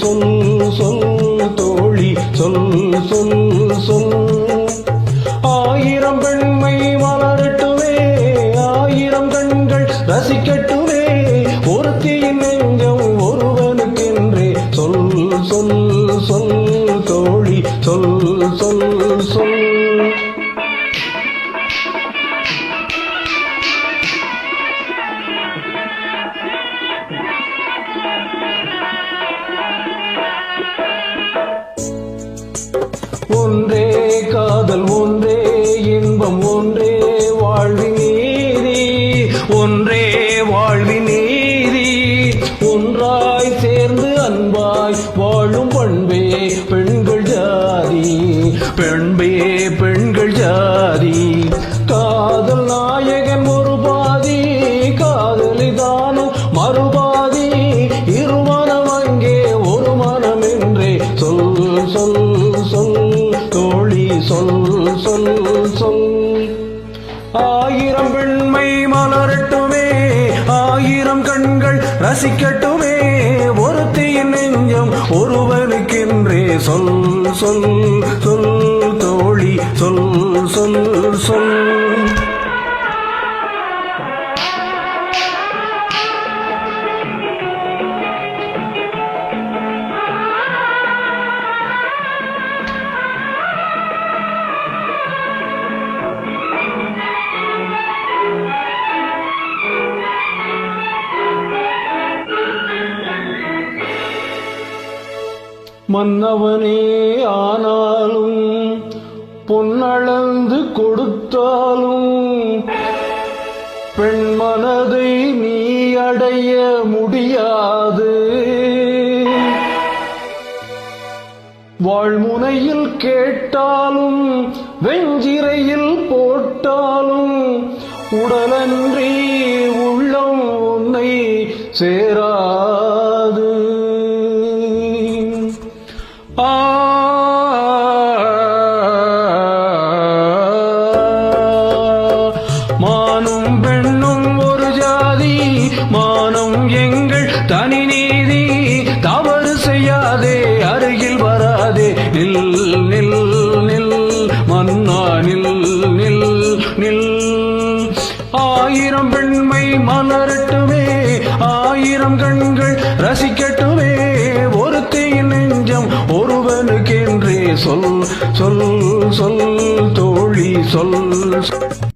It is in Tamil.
சொல் சொல் தோழி சொல் சொல் சொல். ஆயிரம் பெண்மை மலரட்டுமே, ஆயிரம் கண்கள் ரசிக்கட்டுமே, ஒருத்தியின் நெஞ்சம் ஒருவனுக்கென்றே. சொல் சொல் சொல் தோழி சொல் சொல் சொல். ஒன்றே காதல், ஒன்றே இன்பம், ஒன்றே வாழ்வின் நீதி, ஒன்றே வாழ்வின் நீதி. ஒன்றாய் சேர்ந்து அன்பாய் வாழும் பண்பே பெண்கள் ஜாதி, பண்பே பெண்கள் ஜாதி. காதல் நாயகன் ஒரு பாதி, காதலிதானும் மறுபாதி. இருமனம் அங்கே ஒரு மனம் என்றே. சொல் சொல் சொல் தோழி சொல் சொல் சொல். ஆயிரம் பெண்மை மலரட்டுமே, ஆயிரம் கண்கள் ரசிக்கட்டுமே, ஒருத்தியின் நெஞ்சம் ஒருவனுக்கென்றே. சொல் சொல் சொல் தோழி சொல் சொல் சொல். மன்னவனே ஆனாலும் பொன்னளந்து கொடுத்தாலும் பெண் மனதை நீ அடைய முடியாது. வாழ்முனையில் கேட்டாலும் வெஞ்சிரையில் போட்டாலும் உடலன்றி உள்ளம் உன்னை சேராது. மானும் பெண்ணும் ஒரு ஜாதி, மானம் எங்கள் தனி நீதி. தவறு செய்யாதே, அருகில் வராதே, நில் நில் நில் மன்னா நில் நில் நில். ஆயிரம் பெண்மை மலரட்டுமே, ஆயிரம் கண்கள் ரசிக்கட்டுமே, ஒருத்தியின் நெஞ்சம் ஒருவனுக்கென்றே. சொல் சொல் சொல் தோழி சொல்.